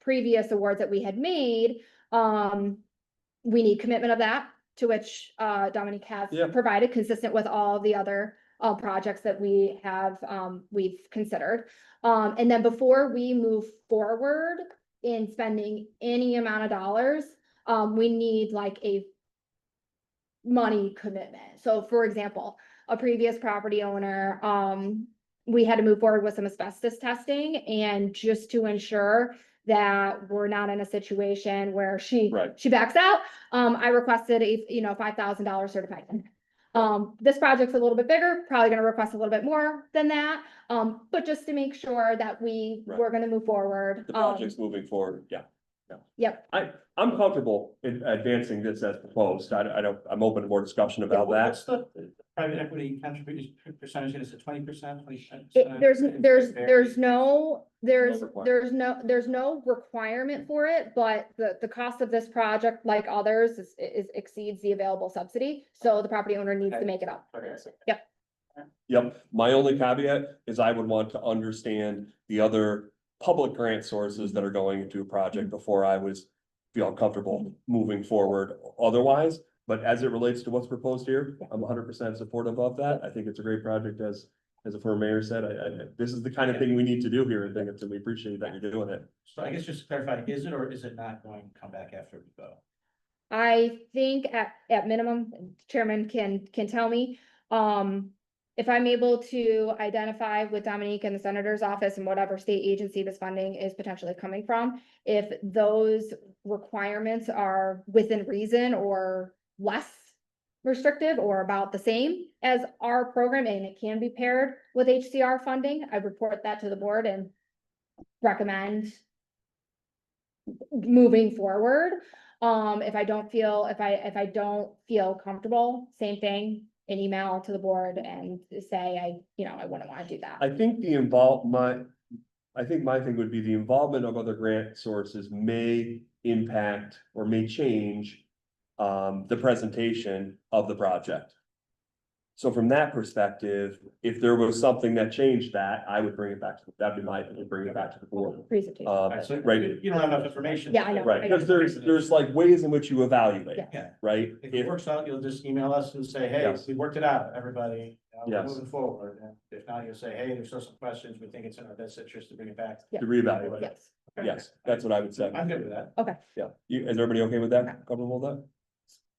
awards that we had made, we need commitment of that, to which Dominique has Yeah. provided, consistent with all the other projects that we have, we've considered. And then before we move forward in spending any amount of dollars, we need like a money commitment. So for example, a previous property owner, we had to move forward with some asbestos testing, and just to ensure that we're not in a situation where she Right. backs out, I requested a $5,000 certified. This project's a little bit bigger, probably gonna request a little bit more than that, but just to make sure that Right. we're gonna move forward. The project's moving forward, yeah. Yep, I'm comfortable in advancing this as proposed. I don't, I'm open to more discussion about that. What's the private equity contribution percentage, is it 20%, 25%? there's no, requirement. there's no requirement for it, but the cost of this project, like others, is exceeds the available subsidy. So the property owner needs to make it up. Yep, my only caveat is I would want to understand the other public grant sources that are going into a project before I was feel comfortable moving forward otherwise. But as it relates to what's proposed here, I'm 100% supportive of that. I think it's a great project as the former mayor said, this is the kind of thing we need to do here, and think it's, and we appreciate that you're doing it. So I guess just to clarify, is it or is it not going to come back after we go? I think at minimum, chairman can tell me, if I'm able to identify with Dominique and the senator's office and whatever state agency this funding is potentially coming from, if those requirements are within reason or less restrictive or about the same as our program, and it can be paired with HCR funding, I report that to the board and recommend moving forward. If I don't feel comfortable, same thing, an email to the board and say, I wouldn't want to do that. I think my thing would be the involvement of other grant sources may impact or may change the presentation of the project. So from that perspective, if there was something that changed that, I would bring it back to, that'd be my opinion, bring it back to the board. Presentation. Alright, so Right. You don't have enough information. Yeah, I know. Right, because there's like ways in which you evaluate, Yeah. right? If it works out, you'll just email us and say, hey, Yes. we worked it out, everybody, we're Yes. moving forward. And if not, you'll say, hey, there's still some questions, we think it's in our best interest to bring it back. Yeah. To reevaluate, Yes, Okay. yes, that's what I would say, I'm good with that. yeah. Is everybody okay with that, comfortable with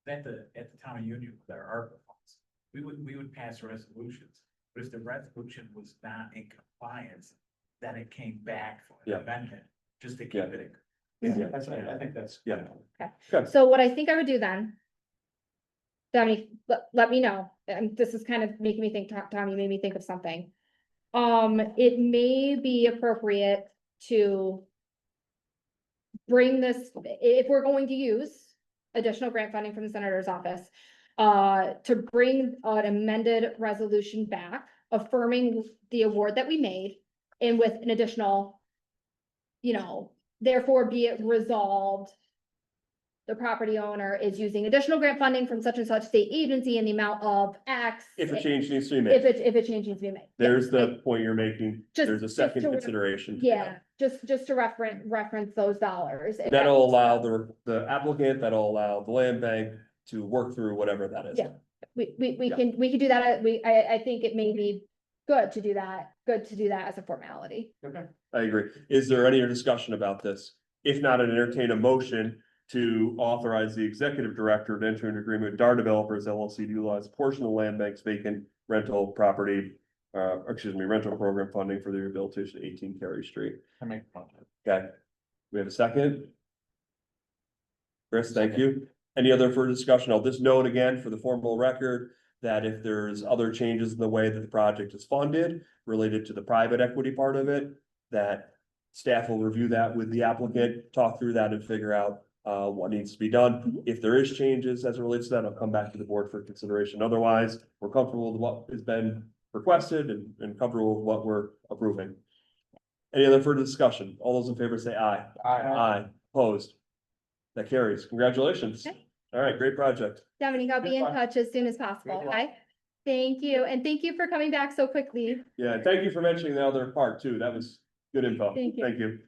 that? At the town of Union with our ARPA funds, we would pass resolutions, but if the resolution was not in compliance, then it came back for Yeah. an amendment, just to keep Yeah. it. Yeah, that's right, I think that's. Yeah. so what I think I would do then, Dominique, let me know, and this is kind of making me think, Tom, you made me think of something. It may be appropriate to bring this, if we're going to use additional grant funding from the senator's office, to bring an amended resolution back, affirming the award that we made, and with an additional, therefore be it resolved, the property owner is using additional grant funding from such and such state agency in the amount of X. If a change needs to be made, If a change needs to be made. there's Yeah, the point you're making, Just- there's a just second to- consideration. Yeah, just to reference those dollars. If that That'll makes allow sense. the applicant, that'll allow the land bank to work through whatever that is. Yeah. We Yeah. can do that, I think it may be good to do that as a formality. Okay. I agree. Is there any discussion about this? If not, I'd entertain a motion to authorize the executive director to enter an agreement with DAR Developers LLC to utilize a portion of the land bank's vacant rental property, rental program funding for the rehabilitation of 18 Carey Street. I make a motion. Okay, we have a second? Chris, thank you. Any other further discussion? I'll just note again for the formal record that if there's other changes in the way that the project is funded related to the private equity part of it, that staff will review that with the applicant, talk through that and figure out what needs to be done. If there is changes as it relates to that, I'll come back to the board for consideration. Otherwise, we're comfortable with what has been requested and comfortable with what we're approving. Any other further discussion? All those in favor say aye. Aye, opposed. That carries. Congratulations. Okay. All right, great project. Dominique, I'll be in Good luck. touch as soon as possible, Good luck. okay? Thank you, and thank you for coming back so quickly. Yeah, and thank you for mentioning the other part too. That was good info. Thank you. Thank you.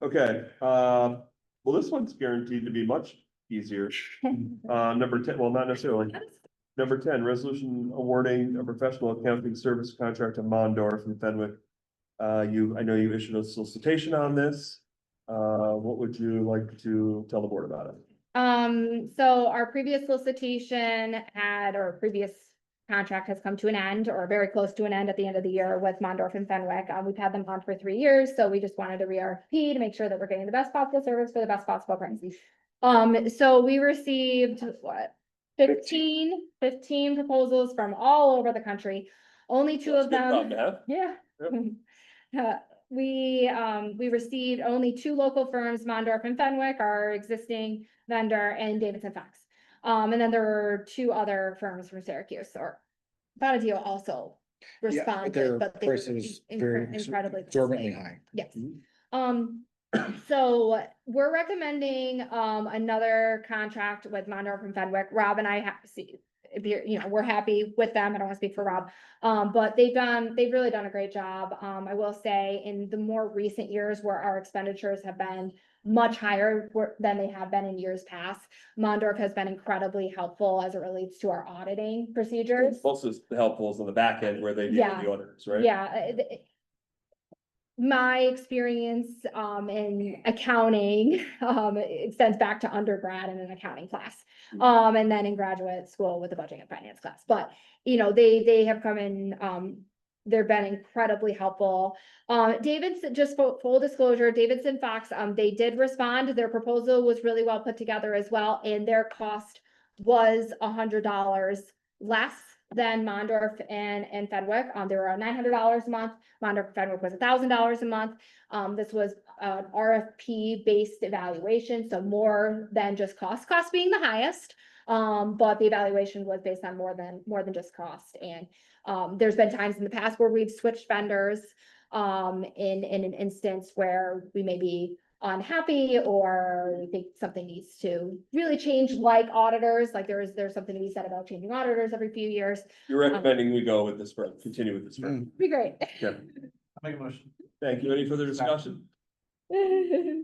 Okay, well, this one's guaranteed to be much easier. Number 10, well, not necessarily. Number 10, resolution awarding a professional accounting service contract to Mondor from Fenwick. I know you issued a solicitation on this. What would you like to tell the board about it? So our previous solicitation or previous contract has come to an end or very close to an end at the end of the year with Mondorf and Fenwick. We've had them on for 3 years, so we just wanted to re-RFP to make sure that we're getting the best possible service for the best possible price. So we received 15 proposals from all over the country. Only two That's of a good problem them. to have. Yeah. we received only two local firms, Mondorf and Fenwick, our existing vendor, and Davidson Fox. And then there were two other firms from Syracuse, or Bonadio also responded, Their but they were price is very incredibly exorbitantly costly. high. Yes. So we're recommending, another contract with Mondorf and Fenwick. Rob and I have to see, if you're, we're happy with them. I don't want to speak for Rob. But they've really done a great job. I will say in the more recent years where our expenditures have been much higher than they have been in years past, Mondorf has been incredibly helpful as it relates to our auditing procedures. Most of the helpful is on the back end where they deal with the auditors, right? Yeah. My experience in accounting extends back to undergrad in an accounting class. And then in graduate school with a budgeting and finance class. But they have come in, they've been incredibly helpful. Davidson, just full disclosure, Davidson Fox, they did respond. Their proposal was really well put together as well, and their cost was $100 less than Mondorf and Fenwick. They were $900 a month. Mondorf and Fenwick was $1,000 a month. This was an RFP based evaluation, so more than just cost being the highest. But the evaluation was based on more than just cost. And there's been times in the past where we've switched vendors in an instance where we may be unhappy or we think something needs to really change, like auditors. Like there's something to be said about changing auditors every few years. You're recommending we go with this firm, continue with this firm. Be great. Yeah, I'll make a motion. thank you. Any further discussion?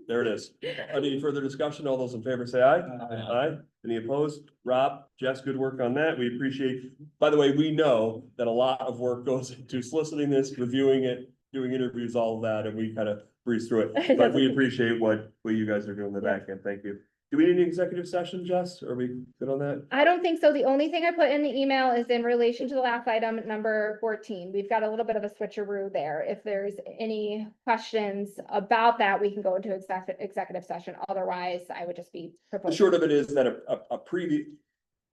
There it is. Any further discussion? All those in favor say aye. Aye. Any opposed? Rob, Jess, good work on that. We appreciate, by the way, we know that a lot of work goes into soliciting this, reviewing it, doing interviews, all of that, and we kind of breeze through it. But we appreciate what you guys are doing in the back end. Thank you. Do we need an executive session, Jess? Are we good on that? I don't think so. The only thing I put in the email is in relation to the last item, number 14. We've got a little bit of a switcheroo there. If there's any questions about that, we can go into executive session. Otherwise, I would just be The proposing. short of it is that a previous,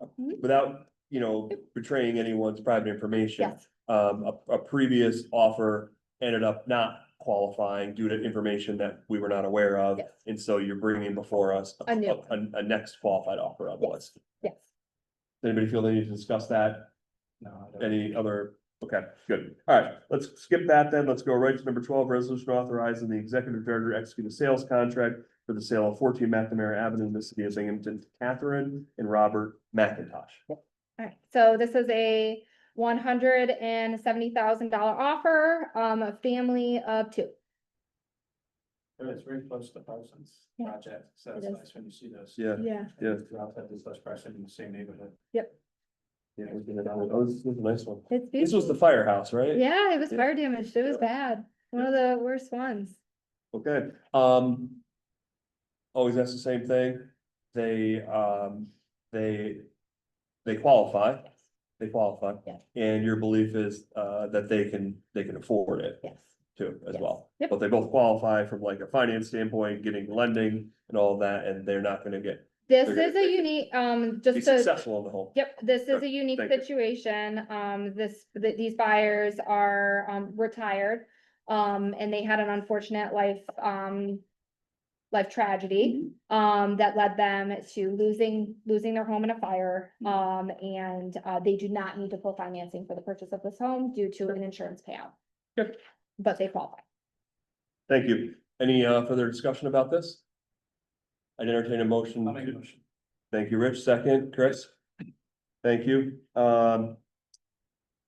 Mhm. without, betraying anyone's private information. Yes, A previous offer ended up not qualifying due to information that we were not aware of. yes, And so you're bringing before us A new a next qualified offer on the Yes. list. yes. Does anybody feel they need to discuss that? No, I don't. Any other? Okay, good. All right, let's skip that then. Let's go right to number 12, resolution authorizing the executive director to execute a sales contract for the sale of 14 McNamara Avenue in the city of Binghamton to Catherine and Robert McIntosh. All right, so this is a $170,000 offer, a family of two. And it's very close to Parsons Yeah, project, so it that's is. nice when you see those. Yeah, Yeah, yeah. Throughout that, there's less person in the same neighborhood. Yeah, oh, this is a nice one. it's This was the beautiful. firehouse, right? Yeah, it was Yeah. fire damaged. It was bad. One of the worst ones. Okay, always ask the same thing. They qualify, they qualify. Yeah. And your belief is, that they can afford it Yes. too, as Yes. well. Yep. But they both qualify from like a finance standpoint, getting lending and all that, and they're not gonna get, This They're gonna is a unique, be just to. successful in the whole. Yep, this is a Good, unique thank you. situation. These buyers are, retired. And they had an unfortunate life tragedy, that led them to losing their home in a fire. And they do not need to pull financing for the purchase of this home due to an insurance payout. Good. But they qualify. Thank you. Any further discussion about this? I'd entertain a motion. I'll make a motion. Thank you, Rich. Second, Chris? Thank you.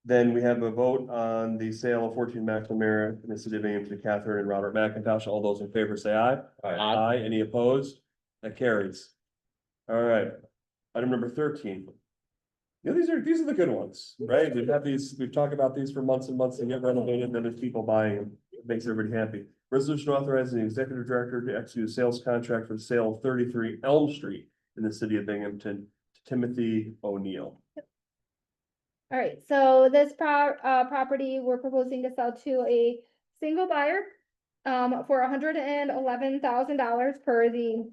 Then we have a vote on the sale of 14 McNamara in the city of Binghamton to Catherine and Robert McIntosh. All those in favor say aye. Aye. Any opposed? That carries. All right. Item number 13. These are the good ones, right? We've talked about these for months and months and get renovated, then there's people buying them. It makes everybody happy. Resolution authorizing the executive director to execute a sales contract for the sale of 33 Elm Street in the city of Binghamton to Timothy O'Neill. All right, so this property, we're proposing to sell to a single buyer for $111,000 per the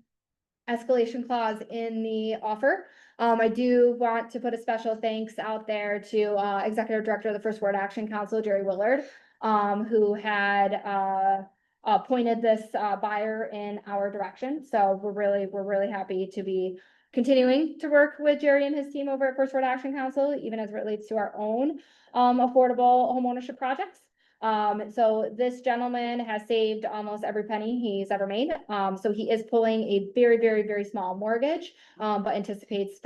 escalation clause in the offer. I do want to put a special thanks out there to Executive Director of the First Ward Action Council, Jerry Willard. who had, pointed this, buyer in our direction. So we're really happy to be continuing to work with Jerry and his team over at First Ward Action Council, even as it relates to our own, affordable homeownership projects. So this gentleman has saved almost every penny he's ever made. So he is pulling a very, very, very small mortgage, but anticipates,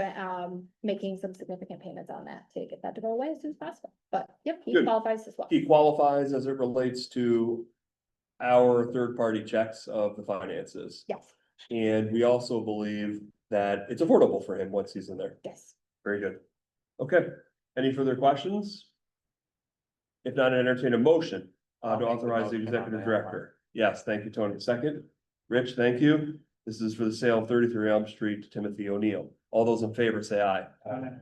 making some significant payments on that to get that to go away as soon as possible. But yep, he Good. qualifies as well. He qualifies as it relates to our third-party checks of the finances. Yes, And we also believe that it's affordable for him once he's in there. yes. Very good. Okay, any further questions? If not, I entertain a motion to I'll make the authorize the motion on executive that director. Yes, thank you, Tony. Second, Rich, thank you. This is for the sale of 33 Elm Street to Timothy O'Neill. All those in favor say aye.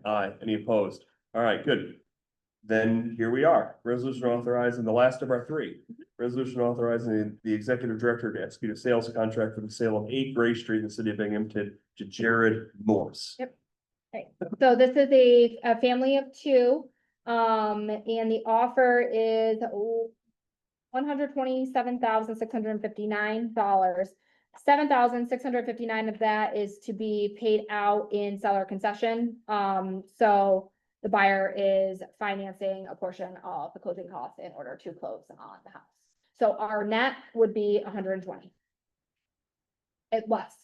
Aye. Any opposed? All right, good. Then here we are, resolution authorizing the last of our three. Resolution authorizing the executive director to execute a sales contract for the sale of 8 Gray Street in the city of Binghamton to Jared Morse. Yep. So this is a family of two, and the offer is $127,659. $7,659 of that is to be paid out in seller concession. So the buyer is financing a portion of the closing costs in order to close on the house. So our net would be 120. It less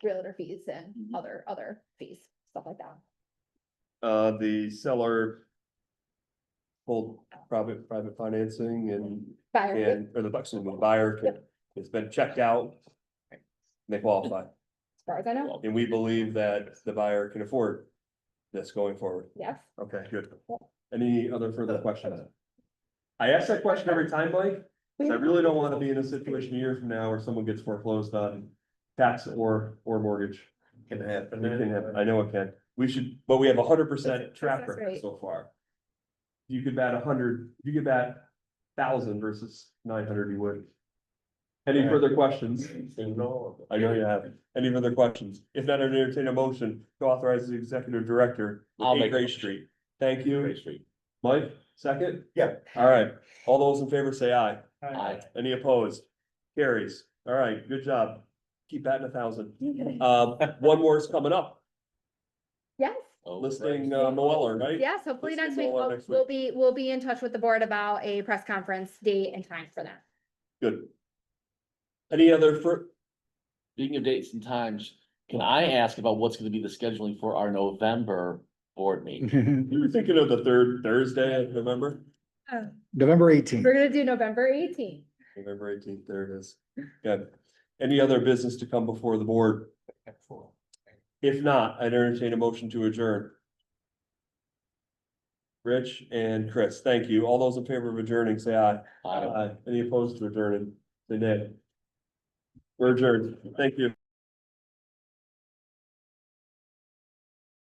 realtor fees and other fees, stuff like that. The seller pulled private financing Buyer, or the buyer can, it's been checked out. They qualify, as far as I know, and we believe that the buyer can afford this going forward. yes. Okay, good. Any other further questions? I ask that question every time, Mike, 'cause I really don't wanna be in a situation a year from now where someone gets foreclosed on tax or mortgage. Can happen. It can happen. I know it can. We should, but we have 100% track That's record great. so far. You could bat 100, you could bat 1,000 versus 900, you would. Any further questions? No. I know you have. Any further questions? If not, I'd entertain a motion to authorize the executive director I'll with make 8 a Gray motion. Street. Thank you. Gray Street. Mike, second? Yeah. All right. All those in favor say aye. Aye. Any opposed? Carries. All right, good job. Keep batting 1,000. One more is coming up, Yes, Oh, listing right. Moeller, right? yes, hopefully Let's next do week, all that we'll, next we'll week. we'll be in touch with the board about a press conference date and time for that. Good. Any other Speaking of dates and times, can I ask about what's gonna be the scheduling for our November board meeting? you were thinking of the third Thursday of November? November 18th. We're gonna do November 18th. November 18th, there it is. Good. Any other business to come before the board? If not, I'd entertain a motion to adjourn. Rich and Chris, thank you. All those in favor of adjourning, say aye. Aye. Any opposed to adjourning? Say nay. We're adjourned. Thank you.